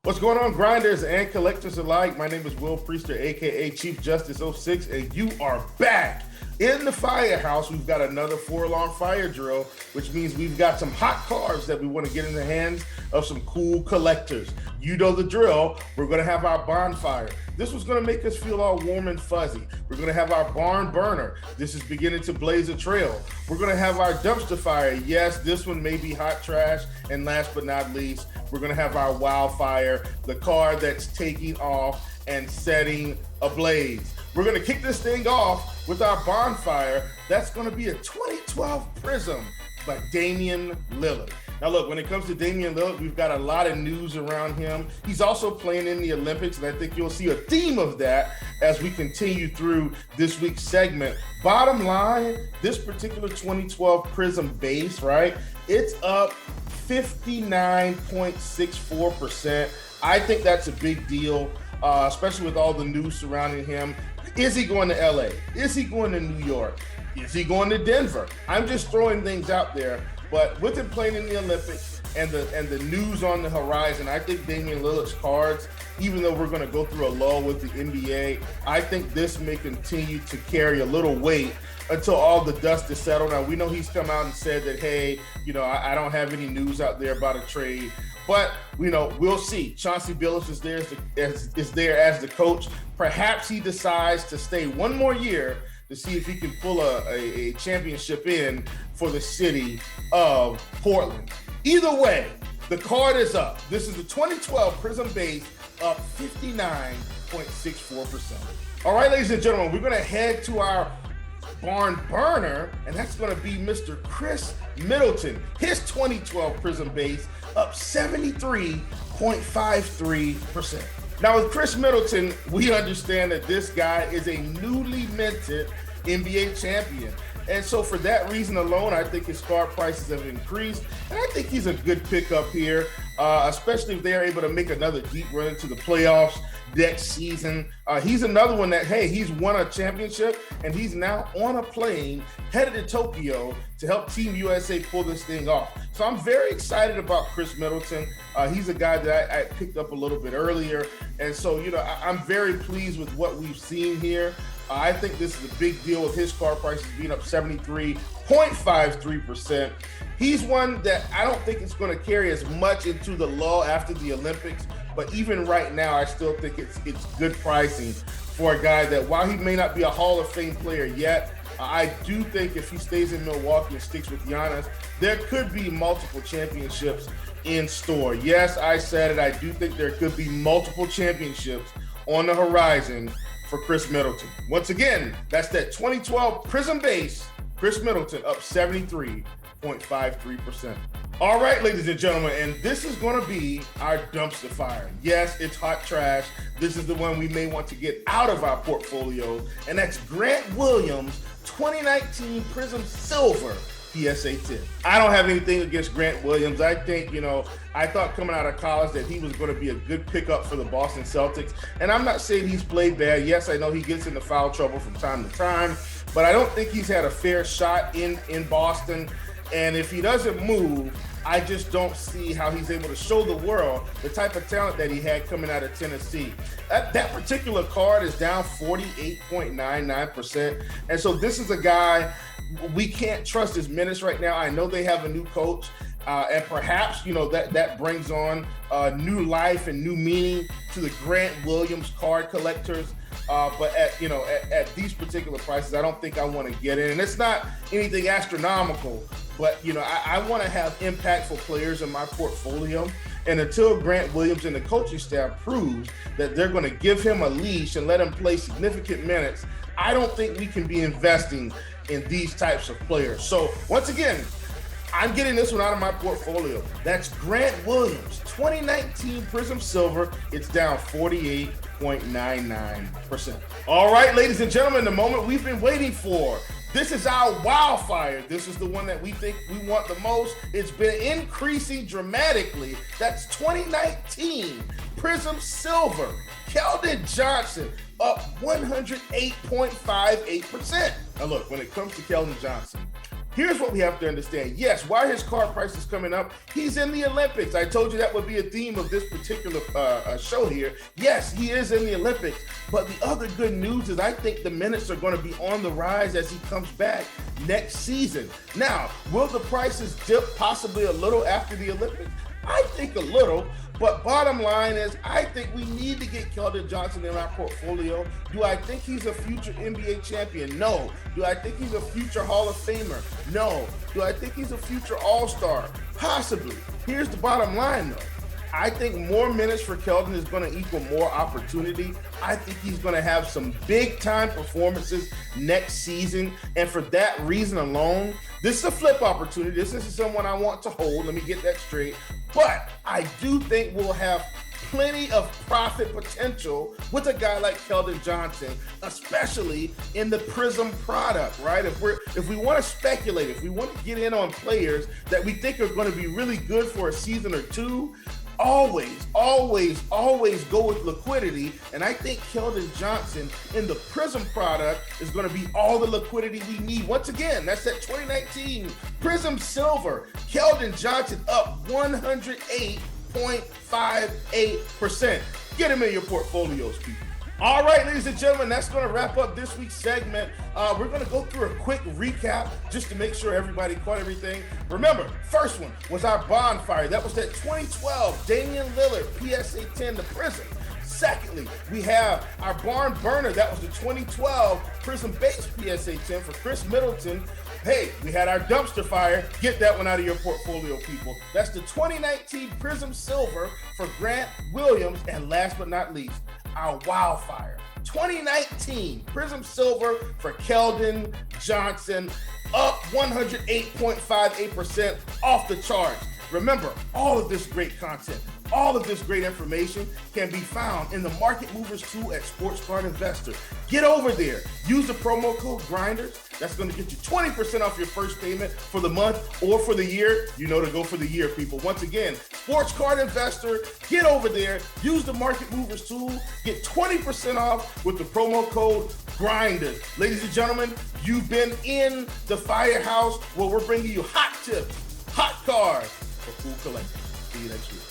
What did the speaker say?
What's going on, grinders and collectors alike? My name is Will Priester, aka Chief Justice 06, and you are back in the firehouse. We've got another 4-alarm fire drill, which means we've got some hot cars that we want to get in the hands of some cool collectors. You know the drill. We're going to have our bonfire. This was going to make us feel all warm and fuzzy. We're going to have our barn burner. This is beginning to blaze a trail. We're going to have our dumpster fire. Yes, this one may be hot trash. And last but not least, we're going to have our wildfire, the car that's taking off and setting ablaze. We're going to kick this thing off with our bonfire. That's going to be a 2012 Prism by Damian Lillard. Now look, when it comes to Damian Lillard, we've got a lot of news around him. He's also playing in the Olympics, and I think you'll see a theme of that as we continue through this week's segment. Bottom line, this particular 2012 Prism base, right? It's up 59.64%. I think that's a big deal, especially with all the news surrounding him. Is he going to LA? Is he going to New York? Is he going to Denver? I'm just throwing things out there. But with him playing in the Olympics and the news on the horizon, I think Damian Lillard's cards, even though we're going to go through a lull with the NBA, I think this may continue to carry a little weight until all the dust is settled. Now, we know he's come out and said that, hey, I don't have any news out there about a trade. But, we'll see. Chauncey Billups is there as the coach. Perhaps he decides to stay one more year to see if he can pull a championship in for the city of Portland. Either way, the card is up. This is the 2012 Prism base, up 59.64%. All right, ladies and gentlemen, we're going to head to our barn burner, and that's going to be Mr. Chris Middleton. His 2012 Prism base, up 73.53%. Now, with Chris Middleton, we understand that this guy is a newly minted NBA champion. And so for that reason alone, I think his card prices have increased. And I think he's a good pickup here, especially if they're able to make another deep run into the playoffs next season. He's another one that, hey, he's won a championship and he's now on a plane headed to Tokyo to help Team USA pull this thing off. So I'm very excited about Chris Middleton. He's a guy that I picked up a little bit earlier. And so, I'm very pleased with what we've seen here. I think this is a big deal with his card prices being up 73.53%. He's one that I don't think it's going to carry as much into the lull after the Olympics. But even right now, I still think it's good pricing for a guy that, while he may not be a Hall of Fame player yet, I do think if he stays in Milwaukee and sticks with Giannis, there could be multiple championships in store. Yes, I said it. I do think there could be multiple championships on the horizon for Chris Middleton. Once again, that's that 2012 Prism base, Chris Middleton, up 73.53%. All right, ladies and gentlemen, and this is going to be our dumpster fire. Yes, it's hot trash. This is the one we may want to get out of our portfolio, and that's Grant Williams' 2019 Prism Silver PSA 10. I don't have anything against Grant Williams. I think, I thought coming out of college that he was going to be a good pickup for the Boston Celtics. And I'm not saying he's played bad. Yes, I know he gets into foul trouble from time to time, but I don't think he's had a fair shot in Boston. And if he doesn't move, I just don't see how he's able to show the world the type of talent that he had coming out of Tennessee. That particular card is down 48.99%. And so this is a guy, we can't trust his minutes right now. I know they have a new coach, and perhaps, that brings on new life and new meaning to the Grant Williams card collectors. But at these particular prices, I don't think I want to get in. And it's not anything astronomical, but, I want to have impactful players in my portfolio. And until Grant Williams and the coaching staff proves that they're going to give him a leash and let him play significant minutes, I don't think we can be investing in these types of players. So once again, I'm getting this one out of my portfolio. That's Grant Williams, 2019 Prism Silver. It's down 48.99%. All right, ladies and gentlemen, the moment we've been waiting for. This is our wildfire. This is the one that we think we want the most. It's been increasing dramatically. That's 2019 Prism Silver. Keldon Johnson, up 108.58%. Now look, when it comes to Keldon Johnson, Here's what we have to understand. Yes, why his card price is coming up, he's in the Olympics. I told you that would be a theme of this particular show here. Yes, he is in the Olympics, but the other good news is I think the minutes are going to be on the rise as he comes back next season. Now, will the prices dip possibly a little after the Olympics? I think a little, but bottom line is I think we need to get Keldon Johnson in our portfolio. Do I think he's a future NBA champion? No. Do I think he's a future Hall of Famer? No. Do I think he's a future All-Star? Possibly. Here's the bottom line, though. I think more minutes for Keldon is going to equal more opportunity. I think he's going to have some big-time performances next season. And for that reason alone, this is a flip opportunity. This isn't someone I want to hold. Let me get that straight. But I do think we'll have plenty of profit potential with a guy like Keldon Johnson, especially in the Prism product, right? If we want to speculate, if we want to get in on players that we think are going to be really good for a season or two, always go with liquidity. And I think Keldon Johnson in the Prism product is going to be all the liquidity we need. Once again, that's that 2019 Prism Silver. Keldon Johnson up 108.58%. Get him in your portfolios, people. All right, ladies and gentlemen, that's going to wrap up this week's segment. We're going to go through a quick recap just to make sure everybody caught everything. Remember, first one was our bonfire. That was that 2012 Damian Lillard PSA 10 to Prism. Secondly, we have our barn burner. That was the 2012 Prism Base PSA 10 for Chris Middleton. Hey, we had our dumpster fire. Get that one out of your portfolio, people. That's the 2019 Prism Silver for Grant Williams. And last but not least, our wildfire 2019 Prism Silver for Keldon Johnson, up 108.58%, off the charts. Remember, all of this great content, all of this great information can be found in the Market Movers tool at Sports Card Investor. Get over there. Use the promo code Grinders. That's going to get you 20% off your first payment for the month or for the year. You know to go for the year, people. Once again, Sports Card Investor. Get over there. Use the Market Movers tool. Get 20% off with the promo code Grinders. Ladies and gentlemen, you've been in the Firehouse where we're bringing you hot tips, hot cards for cool collecting. See you next week.